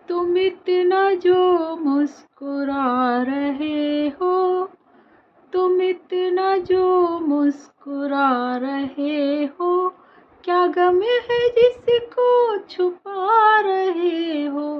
तुम इतना जो मुस्कुरा रहे हो, तुम इतना जो मुस्कुरा रहे हो, क्या गम है जिसको छुपा रहे हो,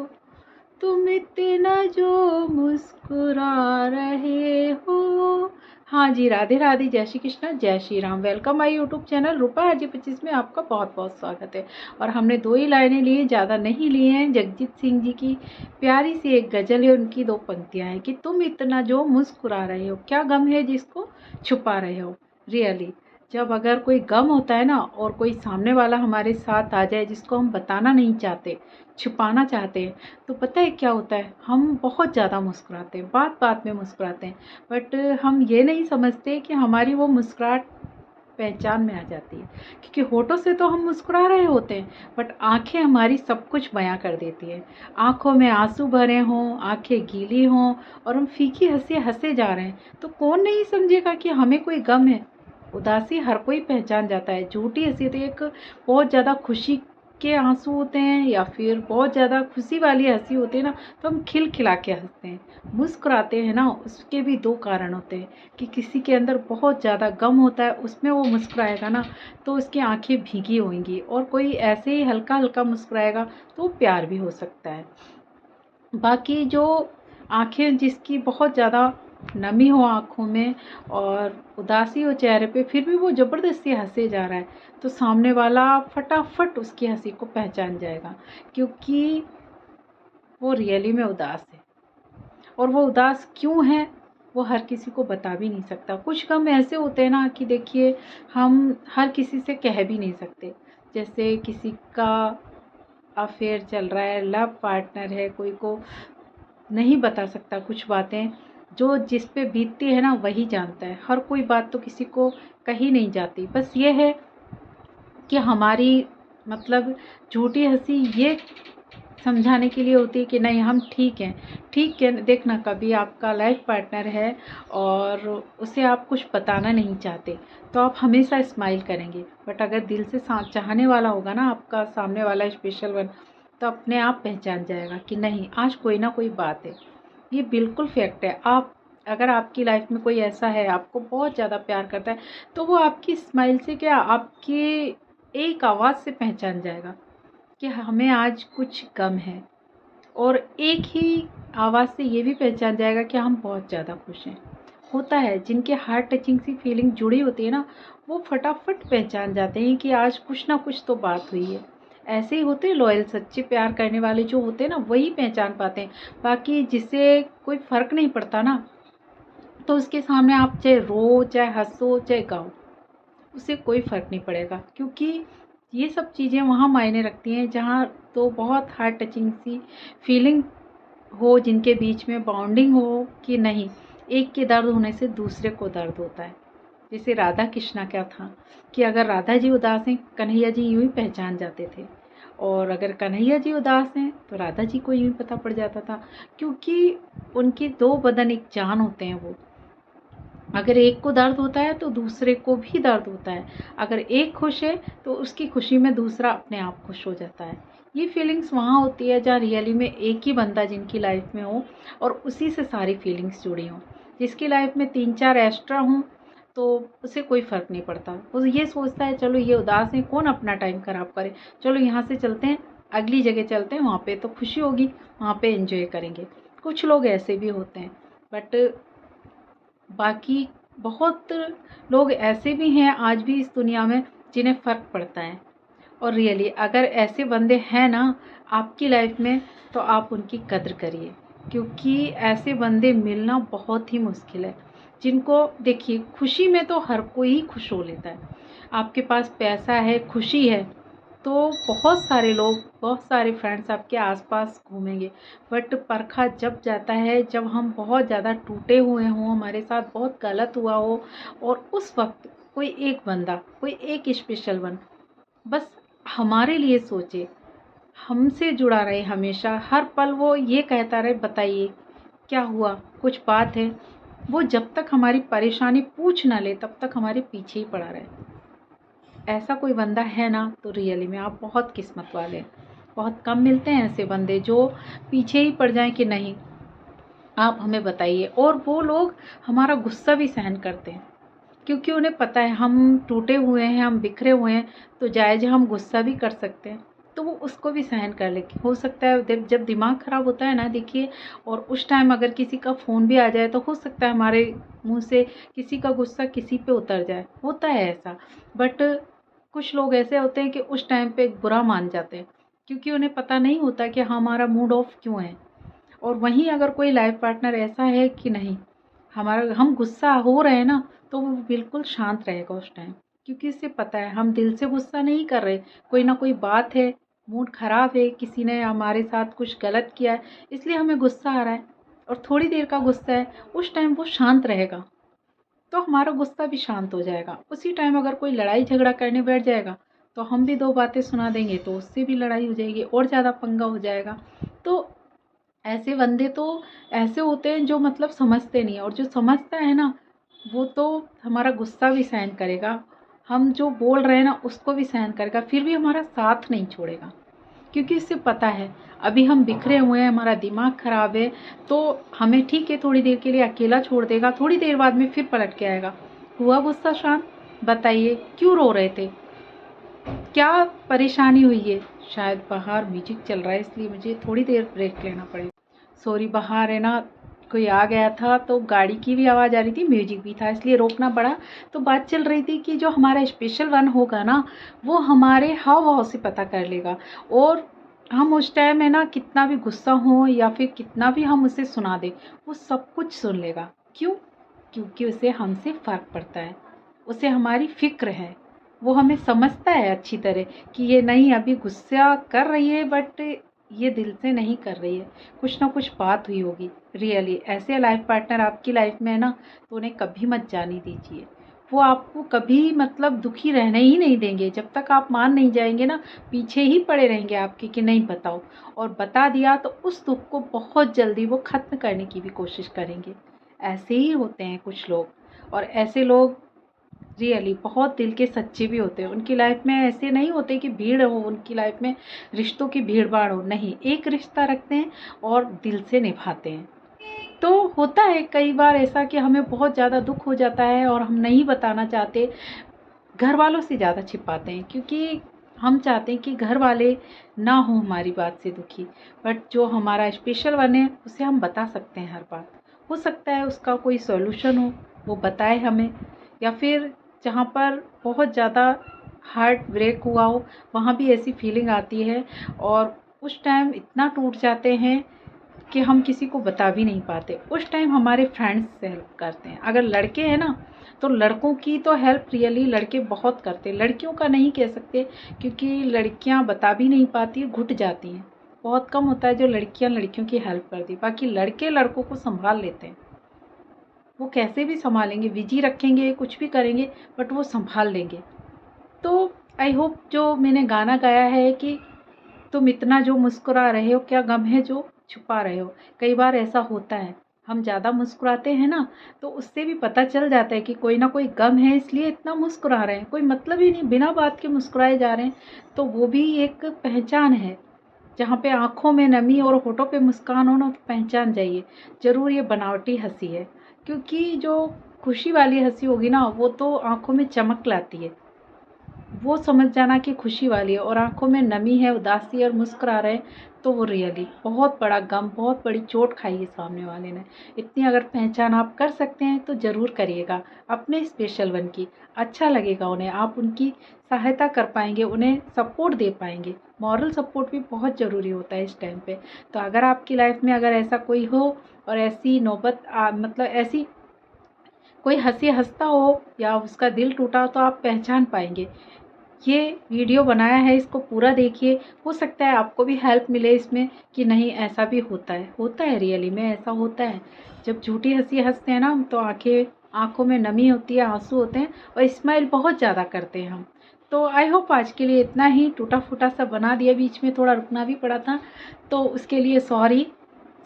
तुम इतना जो मुस्कुरा रहे हो। हाँ जी, राधे राधे, जय श्री कृष्णा, जय Shri Ram. Welcome my YouTube channel Rupa RJ 25 में आपका बहुत बहुत स्वागत है। और हमने 2 ही लाइनें ली, ज़्यादा नहीं लिए हैं। जगजीत सिंह जी की प्यारी सी एक गज़ल है, उनकी 2 पंक्तियाँ हैं कि तुम इतना जो मुस्कुरा रहे हो, क्या गम है जिसको छुपा रहे हो। रियली जब अगर कोई गम होता है ना, और कोई सामने वाला हमारे साथ आ जाए जिसको हम बताना नहीं चाहते, छुपाना चाहते हैं, तो पता है क्या होता है, हम बहुत ज़्यादा मुस्कुराते हैं, बात बात में मुस्कुराते हैं। बट हम ये नहीं समझते कि हमारी वो मुस्कुराहट पहचान में आ जाती है, क्योंकि होठों से तो हम मुस्कुरा रहे होते हैं, बट आंखें हमारी सब कुछ बयां कर देती है। आंखों में आंसू भरे हों, आंखें गीली हों, और हम फीकी हंसी हंसे जा रहे हैं, तो कौन नहीं समझेगा कि हमें कोई गम है। उदासी हर कोई पहचान जाता है। झूठी हंसी तो एक बहुत ज़्यादा खुशी के आंसू होते हैं, या फिर बहुत ज़्यादा खुशी वाली हंसी होती है ना, तो हम खिलखिला के हंसते हैं, मुस्कुराते हैं ना। उसके भी 2 कारण होते हैं कि किसी के अंदर बहुत ज़्यादा गम होता है, उसमें वो मुस्कुराएगा ना तो उसकी आंखें भीगी होंगी, और कोई ऐसे ही हल्का हल्का मुस्कुराएगा तो प्यार भी हो सकता है। बाकी जो आंखें जिसकी बहुत ज़्यादा नमी हो आँखों में, और उदासी हो चेहरे पे, फिर भी वो ज़बरदस्ती हंसे जा रहा है, तो सामने वाला फटाफट उसकी हंसी को पहचान जाएगा, क्योंकि वो रियली में उदास है। और वो उदास क्यों है, वो हर किसी को बता भी नहीं सकता। कुछ गम ऐसे होते हैं ना कि देखिए, हम हर किसी से कह भी नहीं सकते। जैसे किसी का अफेयर चल रहा है, लव पार्टनर है, कोई को नहीं बता सकता कुछ बातें। जो जिस पे बीतती है ना वही जानता है। हर कोई बात तो किसी को कही नहीं जाती। बस ये है कि हमारी मतलब झूठी हंसी ये समझाने के लिए होती है कि नहीं, हम ठीक हैं। ठीक है, देखना कभी आपका लाइफ पार्टनर है और उसे आप कुछ बताना नहीं चाहते, तो आप हमेशा स्माइल करेंगे। बट अगर दिल से चाहने वाला होगा ना आपका सामने वाला स्पेशल वन, तो अपने आप पहचान जाएगा कि नहीं, आज कोई ना कोई बात है। ये बिल्कुल फैक्ट है। आप अगर आपकी लाइफ में कोई ऐसा है, आपको बहुत ज़्यादा प्यार करता है, तो वो आपकी स्माइल से क्या, आपकी एक आवाज़ से पहचान जाएगा कि हमें आज कुछ गम है। और एक ही आवाज़ से ये भी पहचान जाएगा कि हम बहुत ज़्यादा खुश हैं। होता है जिनके हार्ट टचिंग सी फीलिंग जुड़ी होती है ना, वो फटाफट पहचान जाते हैं कि आज कुछ ना कुछ तो बात हुई है। ऐसे ही होते हैं लॉयल, सच्चे प्यार करने वाले जो होते हैं ना, वही पहचान पाते हैं। बाकी जिसे कोई फ़र्क नहीं पड़ता ना, तो उसके सामने आप चाहे रो, चाहे हंसो, चाहे गाओ, उसे कोई फ़र्क नहीं पड़ेगा, क्योंकि ये सब चीज़ें वहाँ मायने रखती हैं जहाँ तो बहुत हार्ट टचिंग सी फीलिंग हो, जिनके बीच में बॉन्डिंग हो कि नहीं, एक के दर्द होने से दूसरे को दर्द होता है। जैसे राधा कृष्णा क्या था कि अगर राधा जी उदास हैं, कन्हैया जी यूँ ही पहचान जाते थे, और अगर कन्हैया जी उदास हैं तो राधा जी को यूँ ही पता पड़ जाता था, क्योंकि उनके 2 बदन एक जान होते हैं। वो अगर एक को दर्द होता है तो दूसरे को भी दर्द होता है। अगर एक खुश है तो उसकी खुशी में दूसरा अपने आप खुश हो जाता है। ये फीलिंग्स वहाँ होती है जहाँ रियली में एक ही बंदा जिनकी लाइफ में हो, और उसी से सारी फीलिंग्स जुड़ी हों। जिसकी लाइफ में 3-4 एक्स्ट्रा हों तो उसे कोई फ़र्क नहीं पड़ता। वो ये सोचता है चलो ये उदास है, कौन अपना टाइम ख़राब करे, चलो यहाँ से चलते हैं, अगली जगह चलते हैं, वहाँ पे तो खुशी होगी, वहाँ पे एंजॉय करेंगे। कुछ लोग ऐसे भी होते हैं, बट बाकी बहुत लोग ऐसे भी हैं आज भी इस दुनिया में जिन्हें फ़र्क पड़ता है। और रियली अगर ऐसे बंदे हैं ना आपकी लाइफ में, तो आप उनकी कद्र करिए, क्योंकि ऐसे बंदे मिलना बहुत ही मुश्किल है। जिनको देखिए, खुशी में तो हर कोई ही खुश हो लेता है। आपके पास पैसा है, खुशी है, तो बहुत सारे लोग, बहुत सारे फ्रेंड्स आपके आसपास घूमेंगे। बट परखा जब जाता है, जब हम बहुत ज़्यादा टूटे हुए हों, हमारे साथ बहुत गलत हुआ हो, और उस वक्त कोई एक बंदा, कोई एक स्पेशल वन बस हमारे लिए सोचे, हमसे जुड़ा रहे हमेशा, हर पल वो ये कहता रहे बताइए क्या हुआ, कुछ बात है, वो जब तक हमारी परेशानी पूछ ना ले तब तक हमारे पीछे ही पड़ा रहे। ऐसा कोई बंदा है ना, तो रियली में आप बहुत किस्मत वाले हैं। बहुत कम मिलते हैं ऐसे बंदे जो पीछे ही पड़ जाएं कि नहीं आप हमें बताइए। और वो लोग हमारा गुस्सा भी सहन करते हैं, क्योंकि उन्हें पता है हम टूटे हुए हैं, हम बिखरे हुए हैं, तो जायज़ हम गुस्सा भी कर सकते हैं, तो वो उसको भी सहन कर ले। हो सकता है जब दिमाग ख़राब होता है ना, देखिए, और उस टाइम अगर किसी का फ़ोन भी आ जाए तो हो सकता है हमारे मुंह से किसी का गुस्सा किसी पे उतर जाए, होता है ऐसा। बट कुछ लोग ऐसे होते हैं कि उस टाइम पे बुरा मान जाते हैं, क्योंकि उन्हें पता नहीं होता कि हमारा मूड ऑफ क्यों है। और वहीं अगर कोई लाइफ पार्टनर ऐसा है कि नहीं, हमारा हम गुस्सा हो रहे हैं ना, तो वो बिल्कुल शांत रहेगा उस टाइम, क्योंकि इसे पता है हम दिल से गुस्सा नहीं कर रहे, कोई ना कोई बात है, मूड ख़राब है, किसी ने हमारे साथ कुछ गलत किया है, इसलिए हमें गुस्सा आ रहा है और थोड़ी देर का गुस्सा है। उस टाइम वो शांत रहेगा तो हमारा गुस्सा भी शांत हो जाएगा। उसी टाइम अगर कोई लड़ाई झगड़ा करने बैठ जाएगा तो हम भी दो बातें सुना देंगे तो उससे भी लड़ाई हो जाएगी और ज़्यादा पंगा हो जाएगा। तो ऐसे बंदे तो ऐसे होते हैं जो मतलब समझते नहीं है, और जो समझता है ना वो तो हमारा गुस्सा भी सहन करेगा, हम जो बोल रहे हैं ना उसको भी सहन करेगा, फिर भी हमारा साथ नहीं छोड़ेगा, क्योंकि इससे पता है अभी हम बिखरे हुए हैं, हमारा दिमाग ख़राब है, तो हमें ठीक है थोड़ी देर के लिए अकेला छोड़ देगा, थोड़ी देर बाद में फिर पलट के आएगा। हुआ गुस्सा शांत? बताइए क्यों रो रहे थे, क्या परेशानी हुई है? शायद बाहर म्यूजिक चल रहा है इसलिए मुझे थोड़ी देर ब्रेक लेना पड़ेगा। सॉरी, बाहर है ना कोई आ गया था तो गाड़ी की भी आवाज़ आ रही थी, म्यूजिक भी था, इसलिए रोकना पड़ा। तो बात चल रही थी कि जो हमारा स्पेशल वन होगा ना वो हमारे हाव भाव से पता कर लेगा, और हम उस टाइम है ना कितना भी गुस्सा हो या फिर कितना भी हम उसे सुना दें वो सब कुछ सुन लेगा। क्यों? क्योंकि उसे हमसे फ़र्क पड़ता है, उसे हमारी फ़िक्र है, वो हमें समझता है अच्छी तरह कि ये नहीं अभी गुस्सा कर रही है बट ये दिल से नहीं कर रही है, कुछ ना कुछ बात हुई होगी। रियली ऐसे लाइफ पार्टनर आपकी लाइफ में है ना तो उन्हें कभी मत जाने दीजिए, वो आपको कभी मतलब दुखी रहने ही नहीं देंगे। जब तक आप मान नहीं जाएंगे ना पीछे ही पड़े रहेंगे आपके कि नहीं बताओ, और बता दिया तो उस दुख को बहुत जल्दी वो ख़त्म करने की भी कोशिश करेंगे। ऐसे ही होते हैं कुछ लोग, और ऐसे लोग रियली बहुत दिल के सच्चे भी होते हैं। उनकी लाइफ में ऐसे नहीं होते कि भीड़ हो, उनकी लाइफ में रिश्तों की भीड़ भाड़ हो, नहीं, एक रिश्ता रखते हैं और दिल से निभाते हैं। तो होता है कई बार ऐसा कि हमें बहुत ज़्यादा दुख हो जाता है और हम नहीं बताना चाहते, घर वालों से ज़्यादा छिपाते हैं, क्योंकि हम चाहते हैं कि घर वाले ना हो हमारी बात से दुखी। बट जो हमारा स्पेशल वन है उसे हम बता सकते हैं हर बात, हो सकता है उसका कोई सॉल्यूशन हो, वो बताए हमें, या फिर जहाँ पर बहुत ज़्यादा हार्ट ब्रेक हुआ हो वहाँ भी ऐसी फीलिंग आती है, और उस टाइम इतना टूट जाते हैं कि हम किसी को बता भी नहीं पाते। उस टाइम हमारे फ्रेंड्स हेल्प करते हैं। अगर लड़के हैं ना तो लड़कों की तो हेल्प रियली लड़के बहुत करते हैं, लड़कियों का नहीं कह सकते, क्योंकि लड़कियां बता भी नहीं पाती, घुट जाती हैं। बहुत कम होता है जो लड़कियां लड़कियों की हेल्प करती, बाकी लड़के लड़कों को संभाल लेते हैं। वो कैसे भी संभालेंगे, बिजी रखेंगे, कुछ भी करेंगे, बट वो संभाल लेंगे। तो आई होप जो मैंने गाना गाया है कि तुम इतना जो मुस्कुरा रहे हो क्या गम है जो छुपा रहे हो। कई बार ऐसा होता है हम ज़्यादा मुस्कुराते हैं ना तो उससे भी पता चल जाता है कि कोई ना कोई गम है इसलिए इतना मुस्कुरा रहे हैं, कोई मतलब ही नहीं, बिना बात के मुस्कुराए जा रहे हैं। तो वो भी एक पहचान है, जहाँ पे आँखों में नमी और होठों पे मुस्कान हो ना तो पहचान जाइए ज़रूर ये बनावटी हंसी है, क्योंकि जो खुशी वाली हंसी होगी ना वो तो आँखों में चमक लाती है, वो समझ जाना कि खुशी वाली है, और आँखों में नमी है, उदासी और मुस्कुरा रहे हैं तो वो रियली बहुत बड़ा गम, बहुत बड़ी चोट खाई है सामने वाले ने। इतनी अगर पहचान आप कर सकते हैं तो ज़रूर करिएगा अपने स्पेशल वन की, अच्छा लगेगा उन्हें, आप उनकी सहायता कर पाएंगे, उन्हें सपोर्ट दे पाएंगे। मॉरल सपोर्ट भी बहुत ज़रूरी होता है इस टाइम पे। तो अगर आपकी लाइफ में अगर ऐसा कोई हो और ऐसी नौबत मतलब ऐसी कोई हंसी हंसता हो या उसका दिल टूटा हो तो आप पहचान पाएंगे। ये वीडियो बनाया है, इसको पूरा देखिए, हो सकता है आपको भी हेल्प मिले इसमें कि नहीं ऐसा भी होता है रियली में ऐसा होता है। जब झूठी हंसी हंसते हैं ना हम तो आंखों में नमी होती है, आंसू होते हैं और स्माइल बहुत ज़्यादा करते हैं हम। तो आई होप आज के लिए इतना ही, टूटा फूटा सा बना दिया, बीच में थोड़ा रुकना भी पड़ा था तो उसके लिए सॉरी।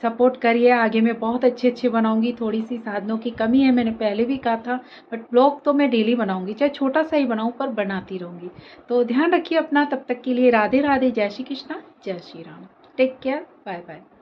सपोर्ट करिए, आगे मैं बहुत अच्छे अच्छे बनाऊंगी। थोड़ी सी साधनों की कमी है, मैंने पहले भी कहा था, बट ब्लॉग तो मैं डेली बनाऊंगी, चाहे छोटा सा ही बनाऊं पर बनाती रहूंगी। तो ध्यान रखिए अपना, तब तक के लिए राधे राधे, जय श्री कृष्णा, जय Shri Ram, take care, bye bye.